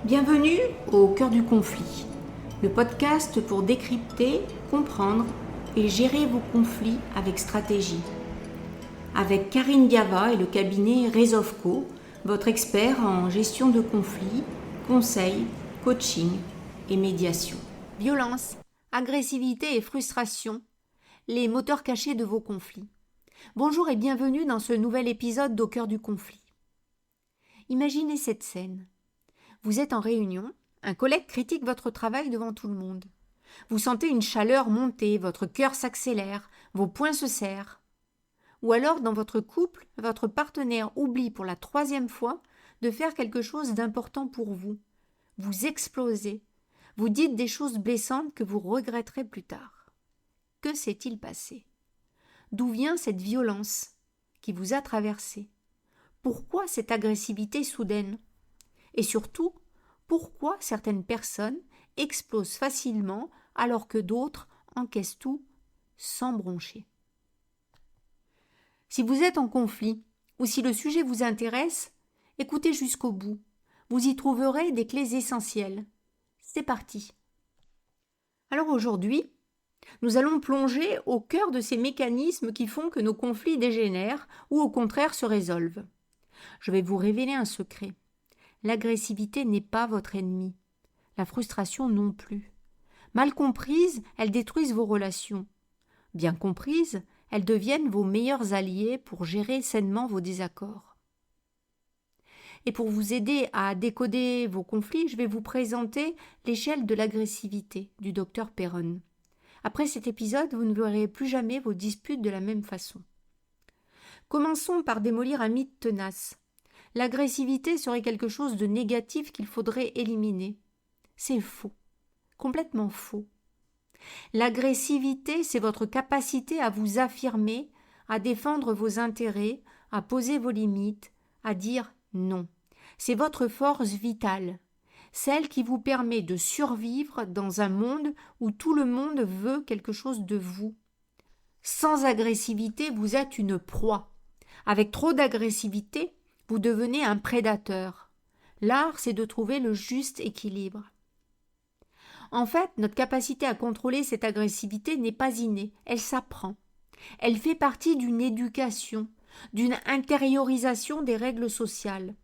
Bienvenue au cœur du conflit, le podcast pour décrypter, comprendre et gérer vos conflits avec stratégie. Avec Karine Diava et le cabinet Resolveco, votre expert en gestion de conflits, conseils, coaching et médiation. Violence, agressivité et frustration, les moteurs cachés de vos conflits. Bonjour et bienvenue dans ce nouvel épisode d'Au cœur du conflit. Imaginez cette scène. Vous êtes en réunion, un collègue critique votre travail devant tout le monde. Vous sentez une chaleur monter, votre cœur s'accélère, vos poings se serrent. Ou alors, dans votre couple, votre partenaire oublie pour la 3e fois de faire quelque chose d'important pour vous. Vous explosez. Vous dites des choses blessantes que vous regretterez plus tard. Que s'est-il passé? D'où vient cette violence qui vous a traversé? Pourquoi cette agressivité soudaine? Et surtout, pourquoi certaines personnes explosent facilement alors que d'autres encaissent tout sans broncher? Si vous êtes en conflit ou si le sujet vous intéresse, écoutez jusqu'au bout. Vous y trouverez des clés essentielles. C'est parti. Alors aujourd'hui, nous allons plonger au cœur de ces mécanismes qui font que nos conflits dégénèrent ou au contraire se résolvent. Je vais vous révéler un secret. L'agressivité n'est pas votre ennemi. La frustration non plus. Mal comprises, elles détruisent vos relations. Bien comprises, elles deviennent vos meilleurs alliés pour gérer sainement vos désaccords. Et pour vous aider à décoder vos conflits, je vais vous présenter l'échelle de l'agressivité du docteur Perron. Après cet épisode, vous ne verrez plus jamais vos disputes de la même façon. Commençons par démolir un mythe tenace. L'agressivité serait quelque chose de négatif qu'il faudrait éliminer. C'est faux, complètement faux. L'agressivité, c'est votre capacité à vous affirmer, à défendre vos intérêts, à poser vos limites, à dire non. C'est votre force vitale, celle qui vous permet de survivre dans un monde où tout le monde veut quelque chose de vous. Sans agressivité, vous êtes une proie. Avec trop d'agressivité, vous devenez un prédateur. L'art, c'est de trouver le juste équilibre. En fait, notre capacité à contrôler cette agressivité n'est pas innée, elle s'apprend. Elle fait partie d'une éducation, d'une intériorisation des règles sociales.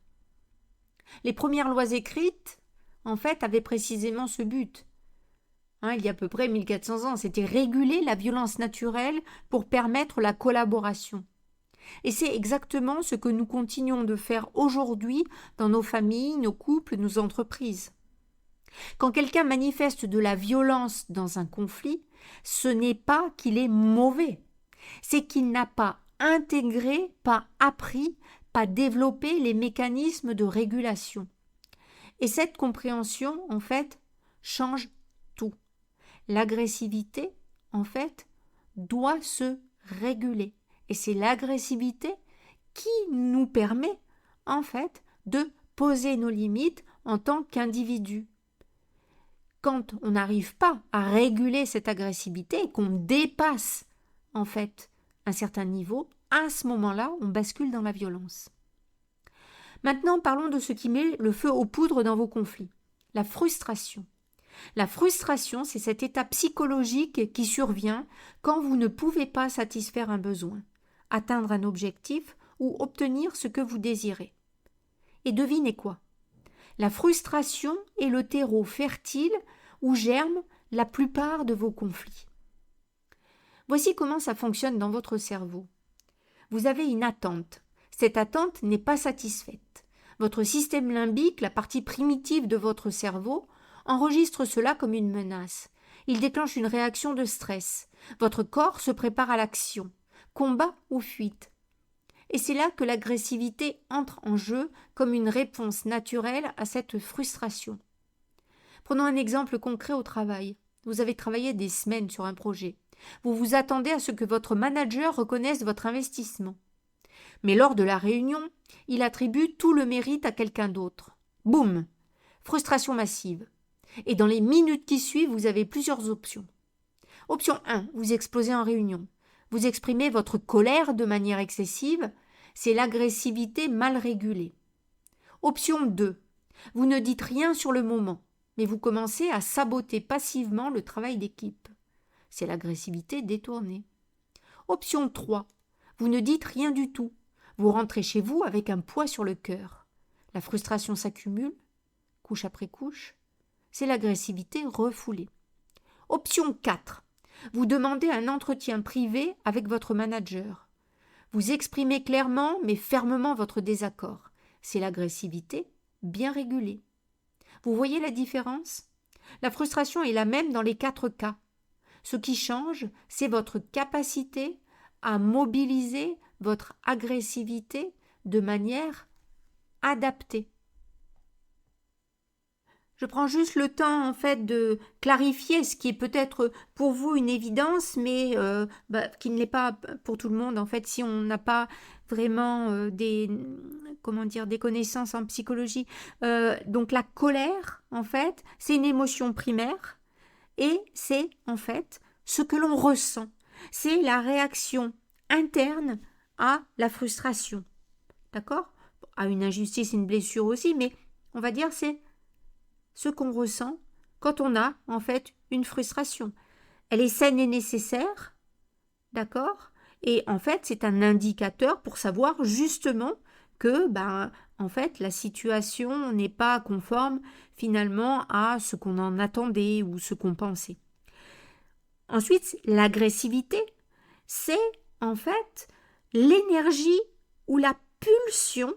Les premières lois écrites, en fait, avaient précisément ce but. Il y a à peu près 1400 ans, c'était réguler la violence naturelle pour permettre la collaboration. Et c'est exactement ce que nous continuons de faire aujourd'hui dans nos familles, nos couples, nos entreprises. Quand quelqu'un manifeste de la violence dans un conflit, ce n'est pas qu'il est mauvais, c'est qu'il n'a pas intégré, pas appris, pas développé les mécanismes de régulation. Et cette compréhension, en fait, change tout. L'agressivité, en fait, doit se réguler. Et c'est l'agressivité qui nous permet, en fait, de poser nos limites en tant qu'individu. Quand on n'arrive pas à réguler cette agressivité et qu'on dépasse, en fait, un certain niveau, à ce moment-là, on bascule dans la violence. Maintenant, parlons de ce qui met le feu aux poudres dans vos conflits. La frustration. La frustration, c'est cet état psychologique qui survient quand vous ne pouvez pas satisfaire un besoin, atteindre un objectif ou obtenir ce que vous désirez. Et devinez quoi? La frustration est le terreau fertile où germent la plupart de vos conflits. Voici comment ça fonctionne dans votre cerveau. Vous avez une attente. Cette attente n'est pas satisfaite. Votre système limbique, la partie primitive de votre cerveau, enregistre cela comme une menace. Il déclenche une réaction de stress. Votre corps se prépare à l'action, combat ou fuite. Et c'est là que l'agressivité entre en jeu comme une réponse naturelle à cette frustration. Prenons un exemple concret au travail. Vous avez travaillé des semaines sur un projet. Vous vous attendez à ce que votre manager reconnaisse votre investissement. Mais lors de la réunion, il attribue tout le mérite à quelqu'un d'autre. Boum! Frustration massive. Et dans les minutes qui suivent, vous avez plusieurs options. Option 1, vous explosez en réunion. Vous exprimez votre colère de manière excessive, c'est l'agressivité mal régulée. Option 2, Vous ne dites rien sur le moment, mais vous commencez à saboter passivement le travail d'équipe. C'est l'agressivité détournée. Option 3. Vous ne dites rien du tout. Vous rentrez chez vous avec un poids sur le cœur. La frustration s'accumule, couche après couche. C'est l'agressivité refoulée. Option 4. Vous demandez un entretien privé avec votre manager. Vous exprimez clairement mais fermement votre désaccord. C'est l'agressivité bien régulée. Vous voyez la différence? La frustration est la même dans les 4 cas. Ce qui change, c'est votre capacité à mobiliser votre agressivité de manière adaptée. Je prends juste le temps en fait de clarifier ce qui est peut-être pour vous une évidence, mais qui ne l'est pas pour tout le monde. En fait, si on n'a pas vraiment des connaissances en psychologie, donc la colère, en fait, c'est une émotion primaire et c'est en fait ce que l'on ressent. C'est la réaction interne à la frustration, d'accord? À une injustice, une blessure aussi, mais on va dire c'est ce qu'on ressent quand on a en fait une frustration. Elle est saine et nécessaire, d'accord? Et en fait, c'est un indicateur pour savoir justement que en fait, la situation n'est pas conforme finalement à ce qu'on en attendait ou ce qu'on pensait. Ensuite, l'agressivité, c'est en fait l'énergie ou la pulsion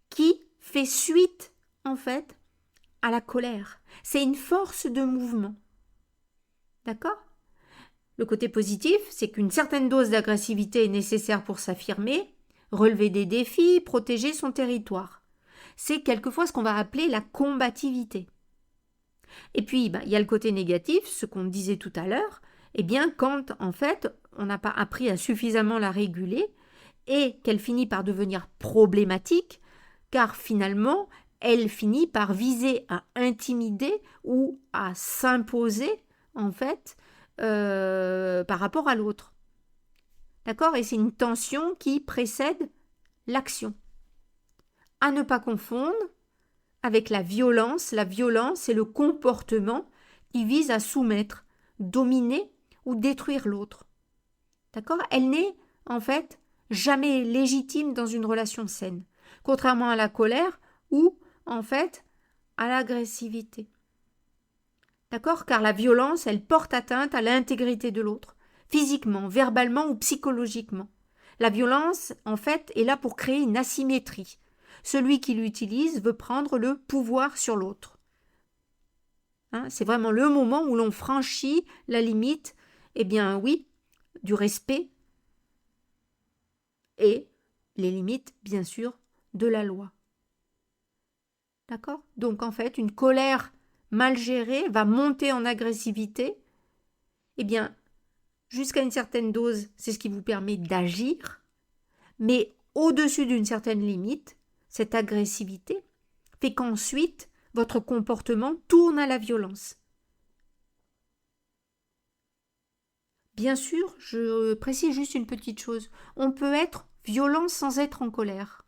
qui fait suite en fait à la colère. C'est une force de mouvement. D'accord? Le côté positif, c'est qu'une certaine dose d'agressivité est nécessaire pour s'affirmer, relever des défis, protéger son territoire. C'est quelquefois ce qu'on va appeler la combativité. Et puis, il y a le côté négatif, ce qu'on disait tout à l'heure, quand en fait on n'a pas appris à suffisamment la réguler et qu'elle finit par devenir problématique, car finalement elle finit par viser à intimider ou à s'imposer en fait par rapport à l'autre. D'accord? Et c'est une tension qui précède l'action. À ne pas confondre avec la violence. La violence, c'est le comportement qui vise à soumettre, dominer ou détruire l'autre. D'accord? Elle n'est, en fait, jamais légitime dans une relation saine, contrairement à la colère ou, en fait, à l'agressivité. D'accord? Car la violence, elle porte atteinte à l'intégrité de l'autre, physiquement, verbalement ou psychologiquement. La violence, en fait, est là pour créer une asymétrie. Celui qui l'utilise veut prendre le pouvoir sur l'autre. C'est vraiment le moment où l'on franchit la limite, du respect et les limites, bien sûr, de la loi. D'accord? Donc, en fait, une colère mal gérée va monter en agressivité. Jusqu'à une certaine dose, c'est ce qui vous permet d'agir, mais au-dessus d'une certaine limite, cette agressivité fait qu'ensuite, votre comportement tourne à la violence. Bien sûr, je précise juste une petite chose. On peut être violent sans être en colère.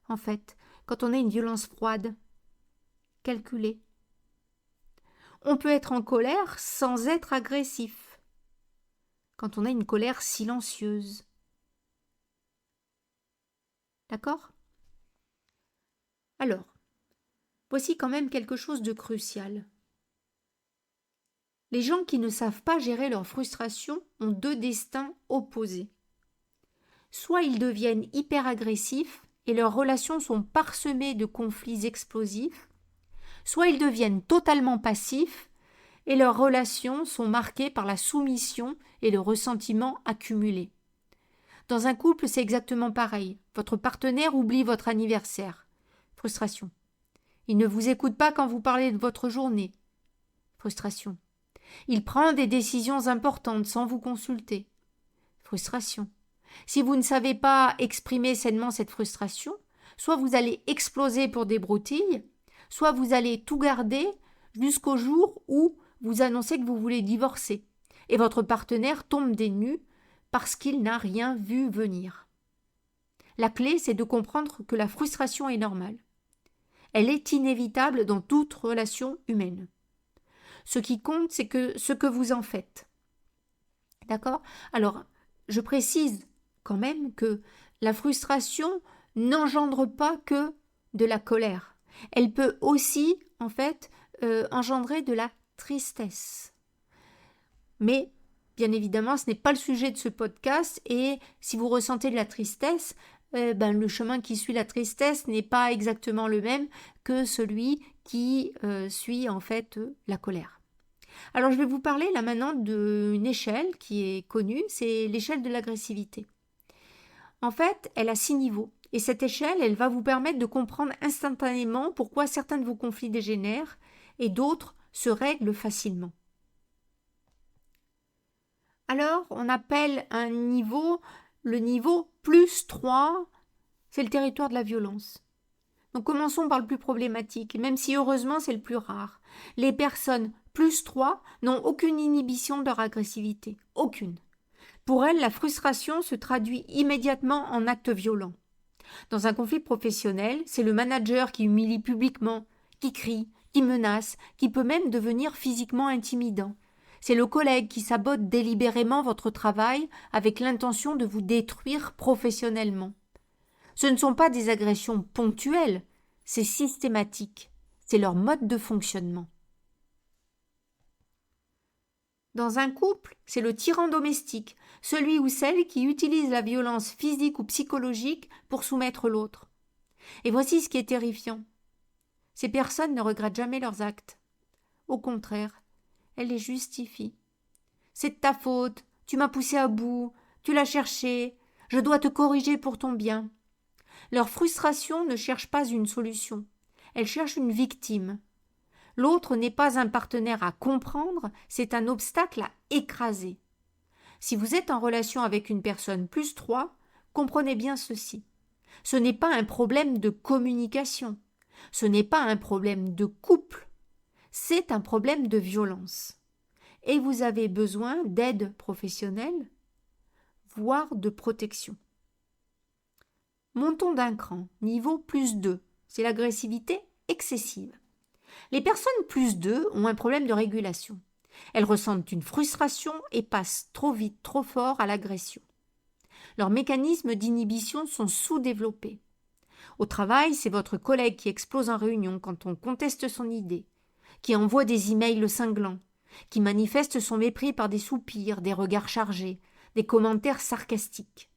En fait, quand on a une violence froide, calculée. On peut être en colère sans être agressif. Quand on a une colère silencieuse. D'accord? Alors, voici quand même quelque chose de crucial. Les gens qui ne savent pas gérer leur frustration ont 2 destins opposés. Soit ils deviennent hyper agressifs et leurs relations sont parsemées de conflits explosifs, soit ils deviennent totalement passifs et leurs relations sont marquées par la soumission et le ressentiment accumulé. Dans un couple, c'est exactement pareil. Votre partenaire oublie votre anniversaire. Frustration. Il ne vous écoute pas quand vous parlez de votre journée. Frustration. Il prend des décisions importantes sans vous consulter. Frustration. Si vous ne savez pas exprimer sainement cette frustration, soit vous allez exploser pour des broutilles, soit vous allez tout garder jusqu'au jour où vous annoncez que vous voulez divorcer. Et votre partenaire tombe des nues parce qu'il n'a rien vu venir. La clé, c'est de comprendre que la frustration est normale. Elle est inévitable dans toute relation humaine. Ce qui compte, c'est ce que vous en faites. D'accord? Alors, je précise quand même que la frustration n'engendre pas que de la colère. Elle peut aussi, en fait, engendrer de la tristesse. Mais, bien évidemment, ce n'est pas le sujet de ce podcast et si vous ressentez de la tristesse, le chemin qui suit la tristesse n'est pas exactement le même que celui qui suit en fait la colère. Alors je vais vous parler là maintenant d'une échelle qui est connue, c'est l'échelle de l'agressivité. En fait, elle a 6 niveaux et cette échelle, elle va vous permettre de comprendre instantanément pourquoi certains de vos conflits dégénèrent et d'autres se règlent facilement. Alors, on appelle un niveau le niveau plus 3, c'est le territoire de la violence. Donc commençons par le plus problématique, même si heureusement c'est le plus rare. Les personnes plus 3 n'ont aucune inhibition de leur agressivité. Aucune. Pour elles, la frustration se traduit immédiatement en actes violents. Dans un conflit professionnel, c'est le manager qui humilie publiquement, qui crie, qui menace, qui peut même devenir physiquement intimidant. C'est le collègue qui sabote délibérément votre travail avec l'intention de vous détruire professionnellement. Ce ne sont pas des agressions ponctuelles, c'est systématique, c'est leur mode de fonctionnement. Dans un couple, c'est le tyran domestique, celui ou celle qui utilise la violence physique ou psychologique pour soumettre l'autre. Et voici ce qui est terrifiant. Ces personnes ne regrettent jamais leurs actes. Au contraire, elles les justifient. C'est de ta faute, tu m'as poussé à bout, tu l'as cherché, je dois te corriger pour ton bien. Leur frustration ne cherche pas une solution, elle cherche une victime. L'autre n'est pas un partenaire à comprendre, c'est un obstacle à écraser. Si vous êtes en relation avec une personne plus 3, comprenez bien ceci. Ce n'est pas un problème de communication, ce n'est pas un problème de couple, c'est un problème de violence. Et vous avez besoin d'aide professionnelle, voire de protection. Montons d'un cran, niveau plus 2, c'est l'agressivité excessive. Les personnes plus 2 ont un problème de régulation. Elles ressentent une frustration et passent trop vite, trop fort à l'agression. Leurs mécanismes d'inhibition sont sous-développés. Au travail, c'est votre collègue qui explose en réunion quand on conteste son idée, qui envoie des emails cinglants, qui manifeste son mépris par des soupirs, des regards chargés, des commentaires sarcastiques.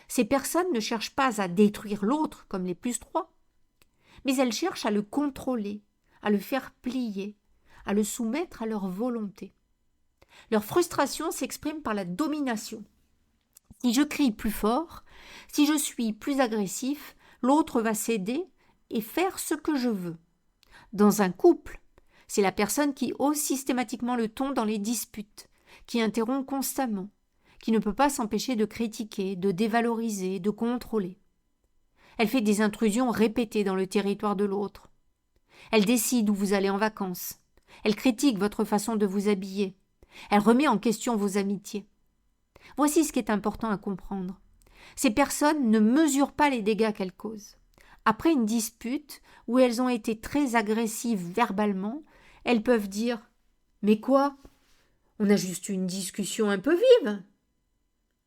Ces personnes ne cherchent pas à détruire l'autre comme les plus 3, mais elles cherchent à le contrôler, à le faire plier, à le soumettre à leur volonté. Leur frustration s'exprime par la domination. Si je crie plus fort, si je suis plus agressif, l'autre va céder et faire ce que je veux. Dans un couple, c'est la personne qui hausse systématiquement le ton dans les disputes, qui interrompt constamment, qui ne peut pas s'empêcher de critiquer, de dévaloriser, de contrôler. Elle fait des intrusions répétées dans le territoire de l'autre. Elle décide où vous allez en vacances. Elle critique votre façon de vous habiller. Elle remet en question vos amitiés. Voici ce qui est important à comprendre. Ces personnes ne mesurent pas les dégâts qu'elles causent. Après une dispute où elles ont été très agressives verbalement, elles peuvent dire « Mais quoi ? On a juste eu une discussion un peu vive !»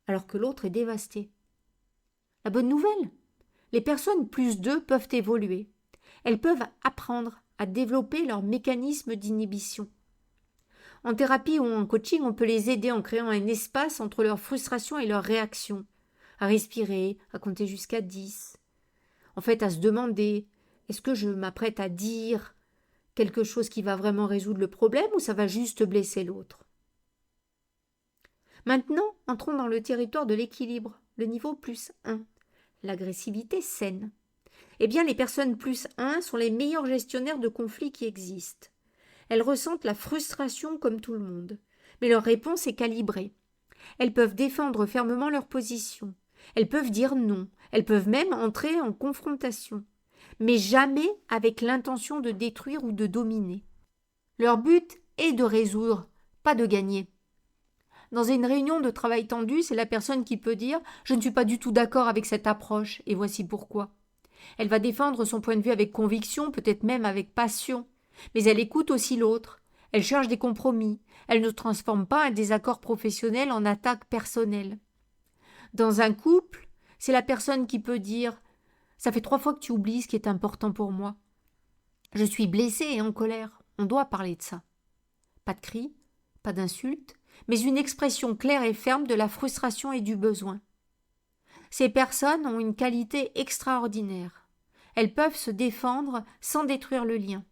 alors que l'autre est dévasté. La bonne nouvelle, les personnes plus 2 peuvent évoluer. Elles peuvent apprendre à développer leur mécanisme d'inhibition. En thérapie ou en coaching, on peut les aider en créant un espace entre leur frustration et leur réaction, à respirer, à compter jusqu'à 10. En fait, à se demander, est-ce que je m'apprête à dire quelque chose qui va vraiment résoudre le problème ou ça va juste blesser l'autre ? Maintenant, entrons dans le territoire de l'équilibre, le niveau plus 1, l'agressivité saine. Eh bien, les personnes plus 1 sont les meilleurs gestionnaires de conflits qui existent. Elles ressentent la frustration comme tout le monde, mais leur réponse est calibrée. Elles peuvent défendre fermement leur position. Elles peuvent dire non. Elles peuvent même entrer en confrontation, mais jamais avec l'intention de détruire ou de dominer. Leur but est de résoudre, pas de gagner. Dans une réunion de travail tendue, c'est la personne qui peut dire « Je ne suis pas du tout d'accord avec cette approche, et voici pourquoi ». Elle va défendre son point de vue avec conviction, peut-être même avec passion. Mais elle écoute aussi l'autre. Elle cherche des compromis. Elle ne transforme pas un désaccord professionnel en attaque personnelle. Dans un couple, c'est la personne qui peut dire « Ça fait 3 fois que tu oublies ce qui est important pour moi. Je suis blessée et en colère. On doit parler de ça. » Pas de cris, pas d'insultes, mais une expression claire et ferme de la frustration et du besoin. Ces personnes ont une qualité extraordinaire. Elles peuvent se défendre sans détruire le lien.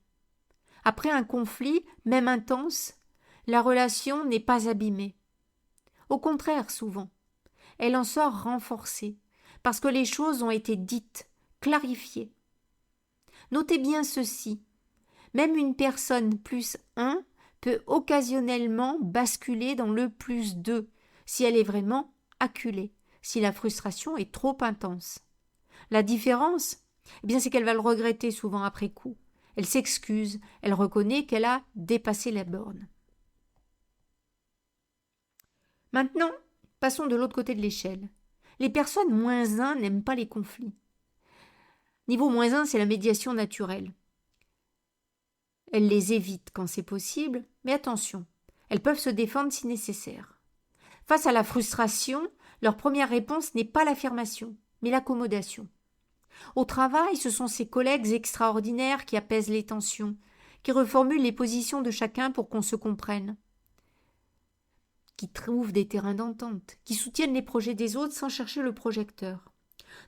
Après un conflit, même intense, la relation n'est pas abîmée. Au contraire, souvent, elle en sort renforcée, parce que les choses ont été dites, clarifiées. Notez bien ceci. Même une personne plus 1 peut occasionnellement basculer dans le plus 2, si elle est vraiment acculée, si la frustration est trop intense. La différence, c'est qu'elle va le regretter souvent après coup. Elle s'excuse, elle reconnaît qu'elle a dépassé la borne. Maintenant, passons de l'autre côté de l'échelle. Les personnes moins 1 n'aiment pas les conflits. Niveau moins 1, c'est la médiation naturelle. Elles les évitent quand c'est possible, mais attention, elles peuvent se défendre si nécessaire. Face à la frustration, leur première réponse n'est pas l'affirmation, mais l'accommodation. Au travail, ce sont ces collègues extraordinaires qui apaisent les tensions, qui reformulent les positions de chacun pour qu'on se comprenne, qui trouvent des terrains d'entente, qui soutiennent les projets des autres sans chercher le projecteur.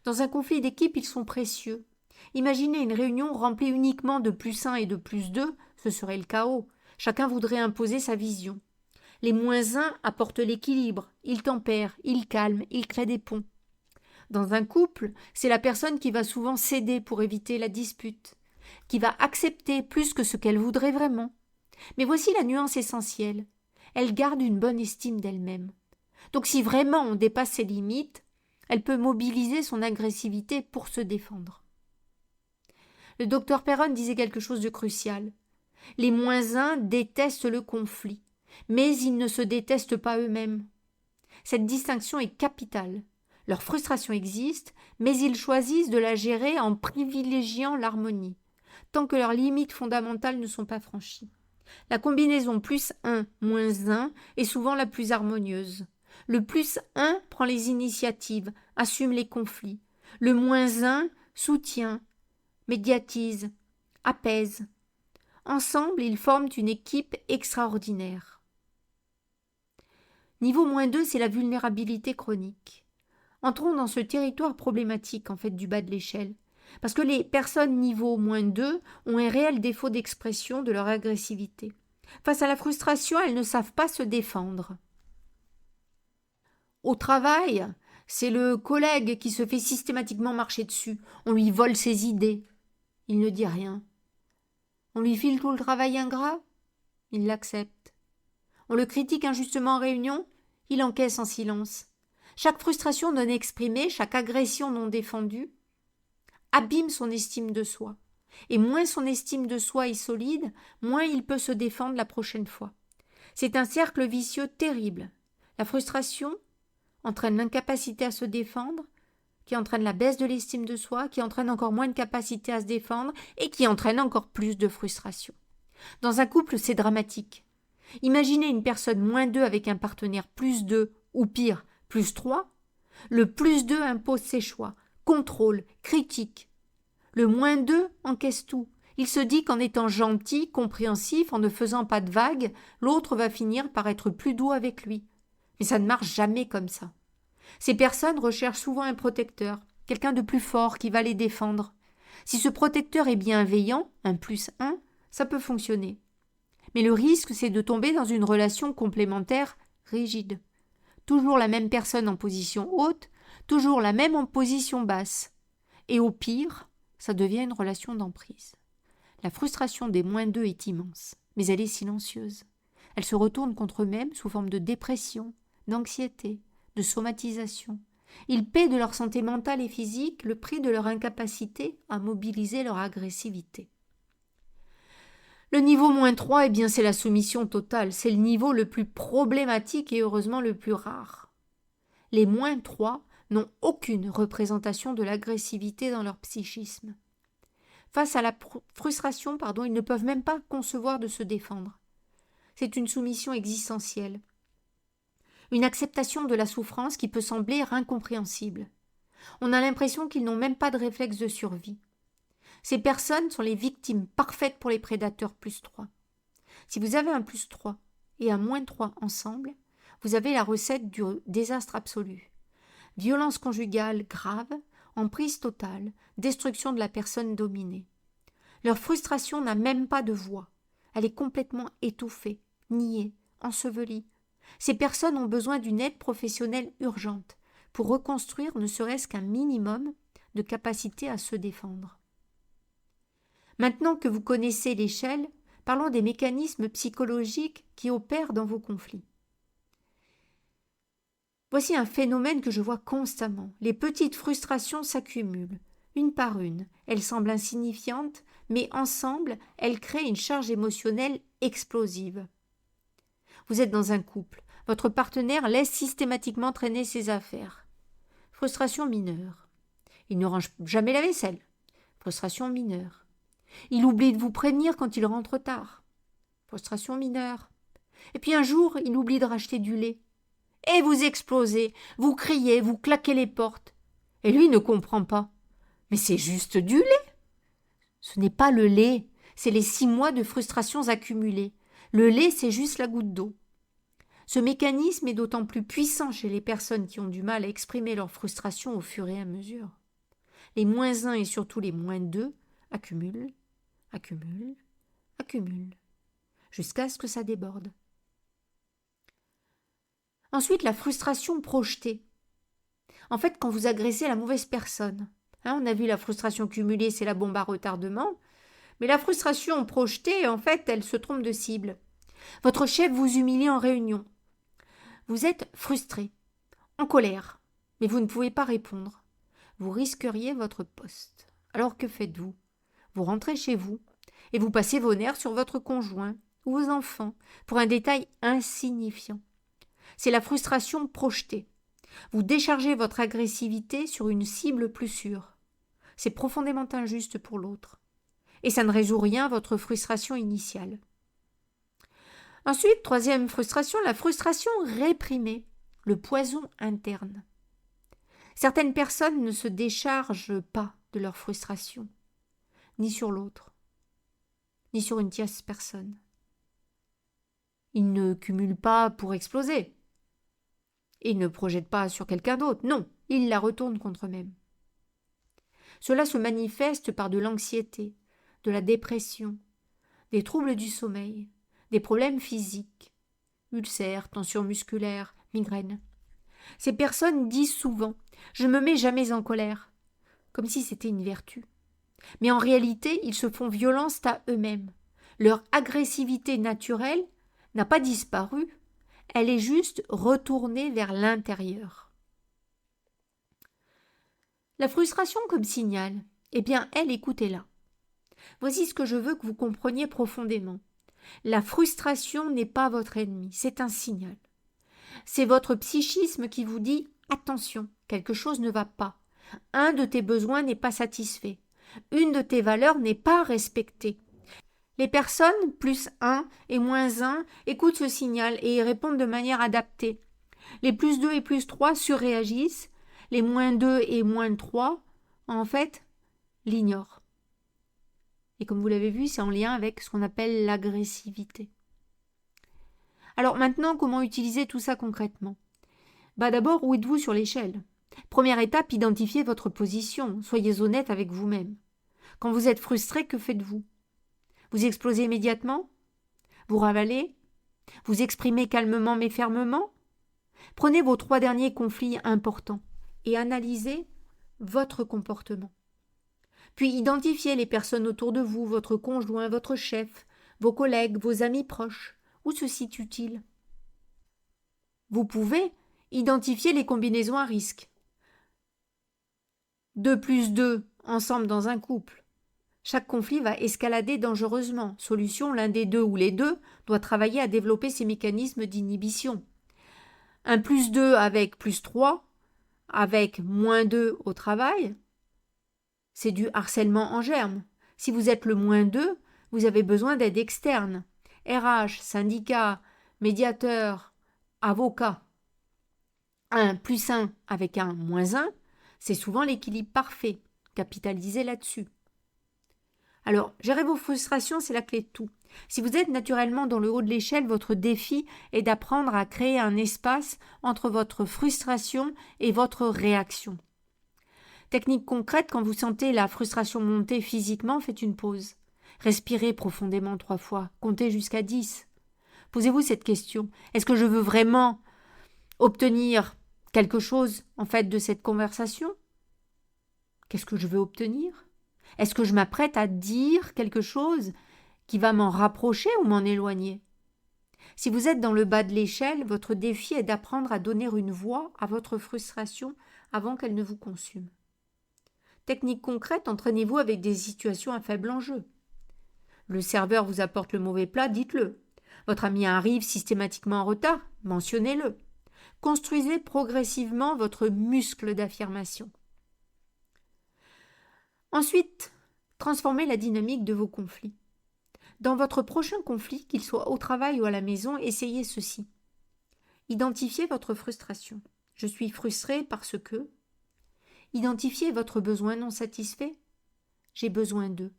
Dans un conflit d'équipe, ils sont précieux. Imaginez une réunion remplie uniquement de plus 1 et de plus 2, ce serait le chaos. Chacun voudrait imposer sa vision. Les moins 1 apportent l'équilibre, ils tempèrent, ils calment, ils créent des ponts. Dans un couple, c'est la personne qui va souvent céder pour éviter la dispute, qui va accepter plus que ce qu'elle voudrait vraiment. Mais voici la nuance essentielle. Elle garde une bonne estime d'elle-même. Donc si vraiment on dépasse ses limites, elle peut mobiliser son agressivité pour se défendre. Le docteur Perron disait quelque chose de crucial. Les moins 1 détestent le conflit, mais ils ne se détestent pas eux-mêmes. Cette distinction est capitale. Leur frustration existe, mais ils choisissent de la gérer en privilégiant l'harmonie, tant que leurs limites fondamentales ne sont pas franchies. La combinaison plus 1, moins 1 est souvent la plus harmonieuse. Le plus 1 prend les initiatives, assume les conflits. Le moins 1 soutient, médiatise, apaise. Ensemble, ils forment une équipe extraordinaire. Niveau moins 2, c'est la vulnérabilité chronique. Entrons dans ce territoire problématique du bas de l'échelle, parce que les personnes niveau moins 2 ont un réel défaut d'expression de leur agressivité. Face à la frustration, elles ne savent pas se défendre. Au travail, c'est le collègue qui se fait systématiquement marcher dessus. On lui vole ses idées. Il ne dit rien. On lui file tout le travail ingrat. Il l'accepte. On le critique injustement en réunion. Il encaisse en silence. Chaque frustration non exprimée, chaque agression non défendue, abîme son estime de soi. Et moins son estime de soi est solide, moins il peut se défendre la prochaine fois. C'est un cercle vicieux terrible. La frustration entraîne l'incapacité à se défendre, qui entraîne la baisse de l'estime de soi, qui entraîne encore moins de capacité à se défendre et qui entraîne encore plus de frustration. Dans un couple, c'est dramatique. Imaginez une personne moins 2 avec un partenaire plus 2 ou pire, plus 3. Le plus 2 impose ses choix, contrôle, critique. Le moins 2 encaisse tout. Il se dit qu'en étant gentil, compréhensif, en ne faisant pas de vagues, l'autre va finir par être plus doux avec lui. Mais ça ne marche jamais comme ça. Ces personnes recherchent souvent un protecteur, quelqu'un de plus fort qui va les défendre. Si ce protecteur est bienveillant, un plus 1, ça peut fonctionner. Mais le risque, c'est de tomber dans une relation complémentaire rigide. Toujours la même personne en position haute, toujours la même en position basse. Et au pire, ça devient une relation d'emprise. La frustration des moins 2 est immense, mais elle est silencieuse. Elle se retourne contre eux-mêmes sous forme de dépression, d'anxiété, de somatisation. Ils paient de leur santé mentale et physique le prix de leur incapacité à mobiliser leur agressivité. Le niveau moins 3, c'est la soumission totale. C'est le niveau le plus problématique et heureusement le plus rare. Les moins 3 n'ont aucune représentation de l'agressivité dans leur psychisme. Face à la frustration, ils ne peuvent même pas concevoir de se défendre. C'est une soumission existentielle. Une acceptation de la souffrance qui peut sembler incompréhensible. On a l'impression qu'ils n'ont même pas de réflexe de survie. Ces personnes sont les victimes parfaites pour les prédateurs +3. Si vous avez un +3 et un -3 ensemble, vous avez la recette du désastre absolu. Violence conjugale grave, emprise totale, destruction de la personne dominée. Leur frustration n'a même pas de voix. Elle est complètement étouffée, niée, ensevelie. Ces personnes ont besoin d'une aide professionnelle urgente pour reconstruire ne serait-ce qu'un minimum de capacité à se défendre. Maintenant que vous connaissez l'échelle, parlons des mécanismes psychologiques qui opèrent dans vos conflits. Voici un phénomène que je vois constamment. Les petites frustrations s'accumulent, une par une. Elles semblent insignifiantes, mais ensemble, elles créent une charge émotionnelle explosive. Vous êtes dans un couple. Votre partenaire laisse systématiquement traîner ses affaires. Frustration mineure. Il ne range jamais la vaisselle. Frustration mineure. Il oublie de vous prévenir quand il rentre tard. Frustration mineure. Et puis un jour, il oublie de racheter du lait. Et vous explosez, vous criez, vous claquez les portes. Et lui ne comprend pas. Mais c'est juste du lait. Ce n'est pas le lait, c'est les 6 mois de frustrations accumulées. Le lait, c'est juste la goutte d'eau. Ce mécanisme est d'autant plus puissant chez les personnes qui ont du mal à exprimer leur frustration au fur et à mesure. Les -1 et surtout les -2 accumulent, jusqu'à ce que ça déborde. Ensuite, la frustration projetée. En fait, quand vous agressez la mauvaise personne, on a vu la frustration cumulée, c'est la bombe à retardement, mais la frustration projetée, en fait, elle se trompe de cible. Votre chef vous humilie en réunion. Vous êtes frustré, en colère, mais vous ne pouvez pas répondre. Vous risqueriez votre poste. Alors que faites-vous? Vous rentrez chez vous et vous passez vos nerfs sur votre conjoint ou vos enfants pour un détail insignifiant. C'est la frustration projetée. Vous déchargez votre agressivité sur une cible plus sûre. C'est profondément injuste pour l'autre. Et ça ne résout rien à votre frustration initiale. Ensuite, troisième frustration, la frustration réprimée, le poison interne. Certaines personnes ne se déchargent pas de leur frustration, ni sur l'autre, ni sur une tierce personne. Ils ne cumulent pas pour exploser. Ils ne projettent pas sur quelqu'un d'autre, non, ils la retournent contre eux-mêmes. Cela se manifeste par de l'anxiété, de la dépression, des troubles du sommeil, des problèmes physiques, ulcères, tensions musculaires, migraines. Ces personnes disent souvent « je me mets jamais en colère », comme si c'était une vertu. Mais en réalité, ils se font violence à eux-mêmes. Leur agressivité naturelle n'a pas disparu, elle est juste retournée vers l'intérieur. La frustration comme signal, elle, écoutez-la. Voici ce que je veux que vous compreniez profondément. La frustration n'est pas votre ennemi, c'est un signal. C'est votre psychisme qui vous dit « attention, quelque chose ne va pas. Un de tes besoins n'est pas satisfait. Une de tes valeurs n'est pas respectée. » Les personnes +1 et -1 écoutent ce signal et y répondent de manière adaptée. Les +2 et +3 surréagissent. Les -2 et -3, en fait, l'ignorent. Et comme vous l'avez vu, c'est en lien avec ce qu'on appelle l'agressivité. Alors maintenant, comment utiliser tout ça concrètement? D'abord, où êtes-vous sur l'échelle? Première étape, identifiez votre position. Soyez honnête avec vous-même. Quand vous êtes frustré, que faites-vous? Vous explosez immédiatement? Vous ravalez? Vous exprimez calmement mais fermement? Prenez vos 3 derniers conflits importants et analysez votre comportement. Puis identifiez les personnes autour de vous, votre conjoint, votre chef, vos collègues, vos amis proches. Où se situent-ils? Vous pouvez identifier les combinaisons à risque. 2 + 2 ensemble dans un couple. Chaque conflit va escalader dangereusement. Solution, l'un des deux ou les deux doit travailler à développer ses mécanismes d'inhibition. 1 + 2 avec +3, avec -2 au travail, c'est du harcèlement en germe. Si vous êtes le -2, vous avez besoin d'aide externe. RH, syndicat, médiateur, avocat. 1+1 avec un -1, c'est souvent l'équilibre parfait. Capitalisez là-dessus. Alors, gérer vos frustrations, c'est la clé de tout. Si vous êtes naturellement dans le haut de l'échelle, votre défi est d'apprendre à créer un espace entre votre frustration et votre réaction. Technique concrète, quand vous sentez la frustration monter physiquement, faites une pause. Respirez profondément 3 fois, comptez jusqu'à 10. Posez-vous cette question. Est-ce que je veux vraiment obtenir quelque chose, en fait, de cette conversation? Qu'est-ce que je veux obtenir? Est-ce que je m'apprête à dire quelque chose qui va m'en rapprocher ou m'en éloigner? Si vous êtes dans le bas de l'échelle, votre défi est d'apprendre à donner une voix à votre frustration avant qu'elle ne vous consume. Technique concrète, entraînez-vous avec des situations à faible enjeu. Le serveur vous apporte le mauvais plat, dites-le. Votre ami arrive systématiquement en retard, mentionnez-le. Construisez progressivement votre muscle d'affirmation. Ensuite, transformez la dynamique de vos conflits. Dans votre prochain conflit, qu'il soit au travail ou à la maison, essayez ceci. Identifiez votre frustration. Je suis frustré parce que. Identifiez votre besoin non satisfait. J'ai besoin d'eux.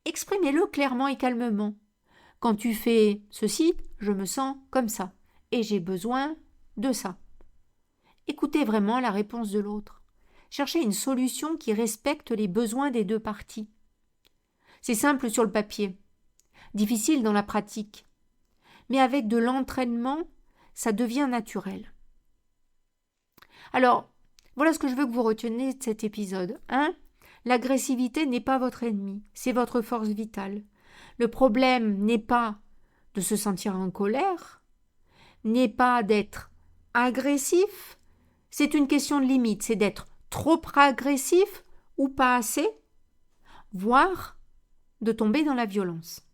Exprimez-le clairement et calmement. Quand tu fais ceci, je me sens comme ça. Et j'ai besoin de ça. Écoutez vraiment la réponse de l'autre. Cherchez une solution qui respecte les besoins des deux parties. C'est simple sur le papier, difficile dans la pratique. Mais avec de l'entraînement, ça devient naturel. Alors, voilà ce que je veux que vous reteniez de cet épisode. 1. L'agressivité n'est pas votre ennemi, c'est votre force vitale. Le problème n'est pas de se sentir en colère, n'est pas d'être agressif, c'est une question de limite, c'est d'être trop agressif ou pas assez, voire de tomber dans la violence.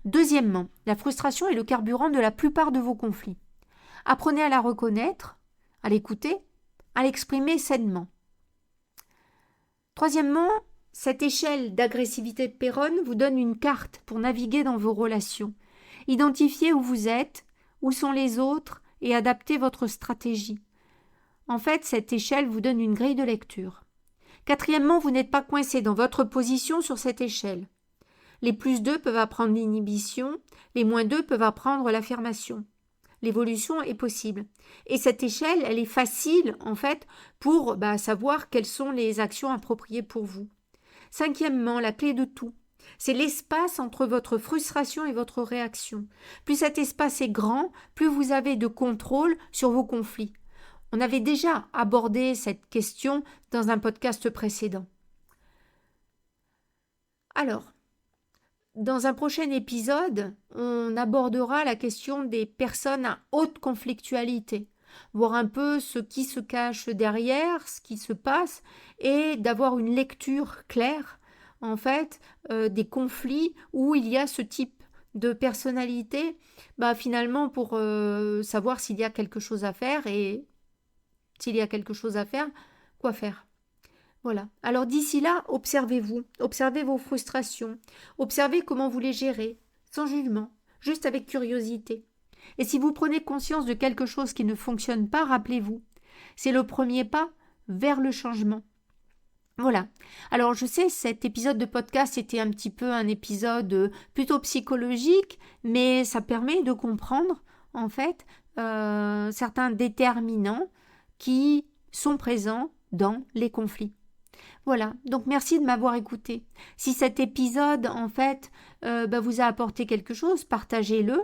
Deuxièmement, la frustration est le carburant de la plupart de vos conflits. Apprenez à la reconnaître, à l'écouter, à l'exprimer sainement. Troisièmement, cette échelle d'agressivité de Péronne vous donne une carte pour naviguer dans vos relations. Identifiez où vous êtes, où sont les autres et adaptez votre stratégie. En fait, cette échelle vous donne une grille de lecture. Quatrièmement, vous n'êtes pas coincé dans votre position sur cette échelle. Les +2 peuvent apprendre l'inhibition, les -2 peuvent apprendre l'affirmation. L'évolution est possible. Et cette échelle, elle est facile, en fait, pour savoir quelles sont les actions appropriées pour vous. Cinquièmement, la clé de tout, c'est l'espace entre votre frustration et votre réaction. Plus cet espace est grand, plus vous avez de contrôle sur vos conflits. On avait déjà abordé cette question dans un podcast précédent. Alors, dans un prochain épisode, on abordera la question des personnes à haute conflictualité, voir un peu ce qui se cache derrière, ce qui se passe, et d'avoir une lecture claire, en fait, des conflits où il y a ce type de personnalité, finalement pour savoir s'il y a quelque chose à faire, et s'il y a quelque chose à faire, quoi faire. Voilà. Alors d'ici là, observez-vous, observez vos frustrations, observez comment vous les gérez, sans jugement, juste avec curiosité. Et si vous prenez conscience de quelque chose qui ne fonctionne pas, rappelez-vous, c'est le premier pas vers le changement. Voilà. Alors je sais, cet épisode de podcast était un petit peu un épisode plutôt psychologique, mais ça permet de comprendre, en fait, certains déterminants qui sont présents dans les conflits. Voilà, donc merci de m'avoir écouté. Si cet épisode, en fait, vous a apporté quelque chose, partagez-le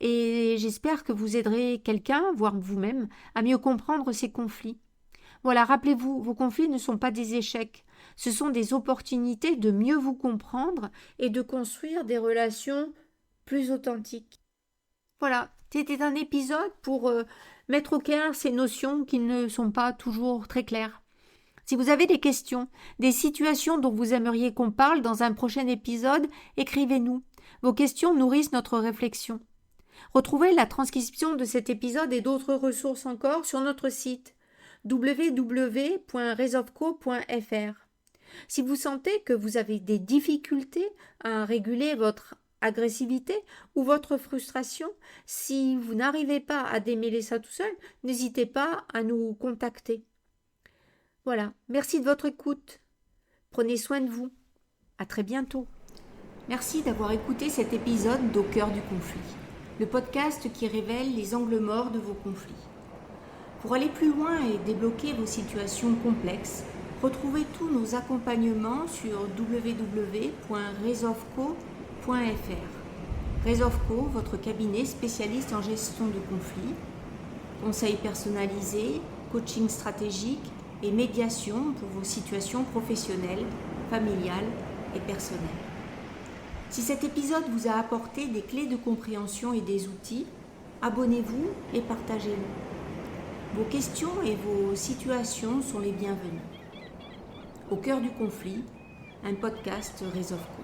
et j'espère que vous aiderez quelqu'un, voire vous-même, à mieux comprendre ces conflits. Voilà, rappelez-vous, vos conflits ne sont pas des échecs, ce sont des opportunités de mieux vous comprendre et de construire des relations plus authentiques. Voilà, c'était un épisode pour mettre au clair ces notions qui ne sont pas toujours très claires. Si vous avez des questions, des situations dont vous aimeriez qu'on parle dans un prochain épisode, écrivez-nous. Vos questions nourrissent notre réflexion. Retrouvez la transcription de cet épisode et d'autres ressources encore sur notre site www.resolveco.fr. Si vous sentez que vous avez des difficultés à réguler votre agressivité ou votre frustration, si vous n'arrivez pas à démêler ça tout seul, n'hésitez pas à nous contacter. Voilà, merci de votre écoute. Prenez soin de vous. À très bientôt. Merci d'avoir écouté cet épisode d'Au cœur du conflit, le podcast qui révèle les angles morts de vos conflits. Pour aller plus loin et débloquer vos situations complexes, retrouvez tous nos accompagnements sur www.resolveco.fr. Resolveco, votre cabinet spécialiste en gestion de conflits, conseils personnalisés, coaching stratégique et médiation pour vos situations professionnelles, familiales et personnelles. Si cet épisode vous a apporté des clés de compréhension et des outils, abonnez-vous et partagez-le. Vos questions et vos situations sont les bienvenues. Au cœur du conflit, un podcast Resolveco.